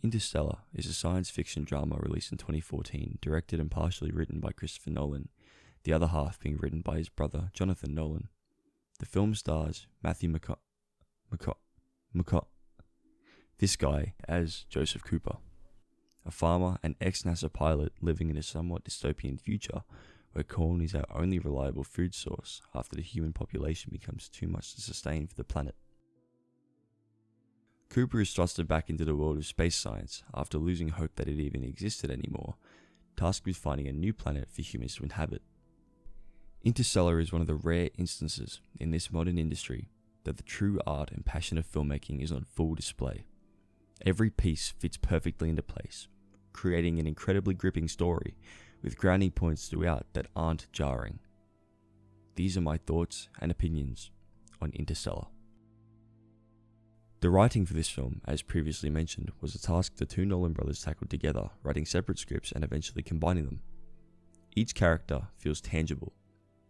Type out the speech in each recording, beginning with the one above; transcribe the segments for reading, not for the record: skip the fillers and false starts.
Interstellar is a science fiction drama released in 2014, directed and partially written by Christopher Nolan, the other half being written by his brother Jonathan Nolan. The film stars Matthew this guy as Joseph Cooper, a farmer and ex-NASA pilot living in a somewhat dystopian future where corn is our only reliable food source after the human population becomes too much to sustain for the planet. Cooper is thrusted back into the world of space science after losing hope that it even existed anymore, tasked with finding a new planet for humans to inhabit. Interstellar is one of the rare instances in this modern industry that the true art and passion of filmmaking is on full display. Every piece fits perfectly into place, creating an incredibly gripping story with grounding points throughout that aren't jarring. These are my thoughts and opinions on Interstellar. The writing for this film, as previously mentioned, was a task the two Nolan brothers tackled together, writing separate scripts and eventually combining them. Each character feels tangible.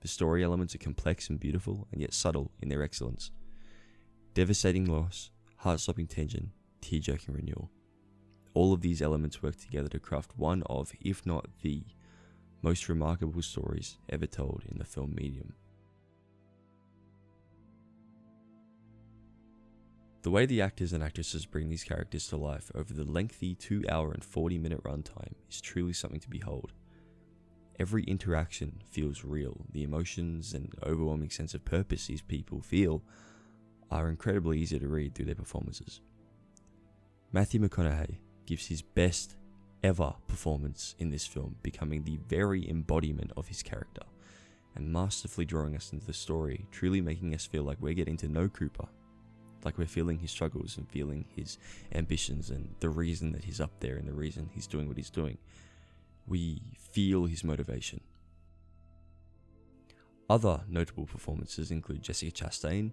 The story elements are complex and beautiful, and yet subtle in their excellence. Devastating loss, heart-stopping tension, tear-jerking renewal. All of these elements work together to craft one of, if not the, most remarkable stories ever told in the film medium. The way the actors and actresses bring these characters to life over the lengthy 2-hour and 40-minute runtime is truly something to behold. Every interaction feels real. The emotions and overwhelming sense of purpose these people feel are incredibly easy to read through their performances. Matthew McConaughey gives his best ever performance in this film, becoming the very embodiment of his character, and masterfully drawing us into the story, truly making us feel like we're getting to know Cooper, like we're feeling his struggles and feeling his ambitions and the reason that he's up there and the reason he's doing what he's doing. We feel his motivation. Other notable performances include Jessica Chastain,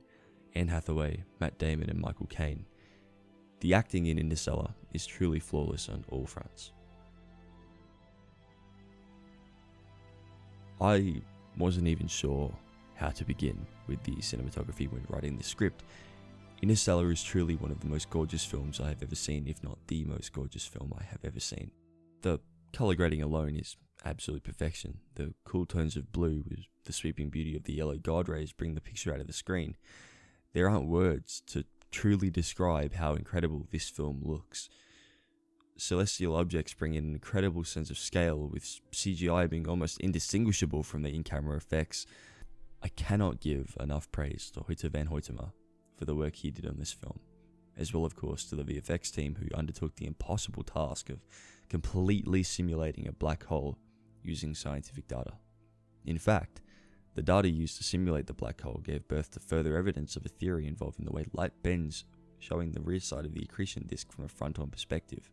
Anne Hathaway, Matt Damon and Michael Caine. The acting in Interstellar is truly flawless on all fronts. I wasn't even sure how to begin with the cinematography when writing the script. Interstellar is truly one of the most gorgeous films I have ever seen, if not the most gorgeous film I have ever seen. The colour grading alone is absolute perfection. The cool tones of blue with the sweeping beauty of the yellow god rays bring the picture out of the screen. There aren't words to truly describe how incredible this film looks. Celestial objects bring in an incredible sense of scale, with CGI being almost indistinguishable from the in-camera effects. I cannot give enough praise to Hoyte van Hoytema for the work he did on this film, as well of course to the VFX team who undertook the impossible task of completely simulating a black hole using scientific data. In fact, the data used to simulate the black hole gave birth to further evidence of a theory involving the way light bends, showing the rear side of the accretion disk from a front-on perspective.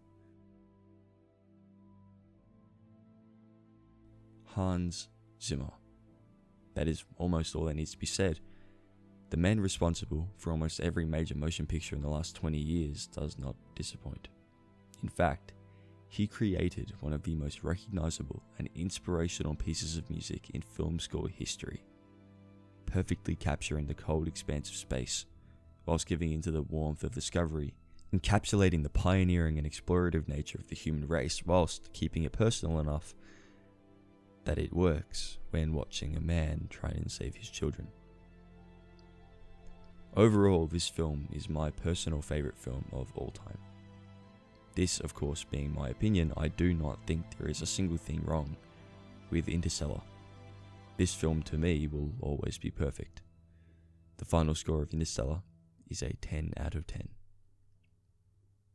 Hans Zimmer. That is almost all that needs to be said. The man responsible for almost every major motion picture in the last 20 years does not disappoint. In fact, he created one of the most recognizable and inspirational pieces of music in film score history, perfectly capturing the cold expanse of space, whilst giving into the warmth of discovery, encapsulating the pioneering and explorative nature of the human race, whilst keeping it personal enough that it works when watching a man try and save his children. Overall, this film is my personal favourite film of all time. This, of course, being my opinion, I do not think there is a single thing wrong with Interstellar. This film, to me, will always be perfect. The final score of Interstellar is a 10 out of 10.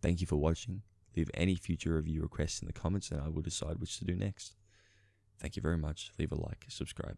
Thank you for watching. Leave any future review requests in the comments and I will decide which to do next. Thank you very much. Leave a like, subscribe.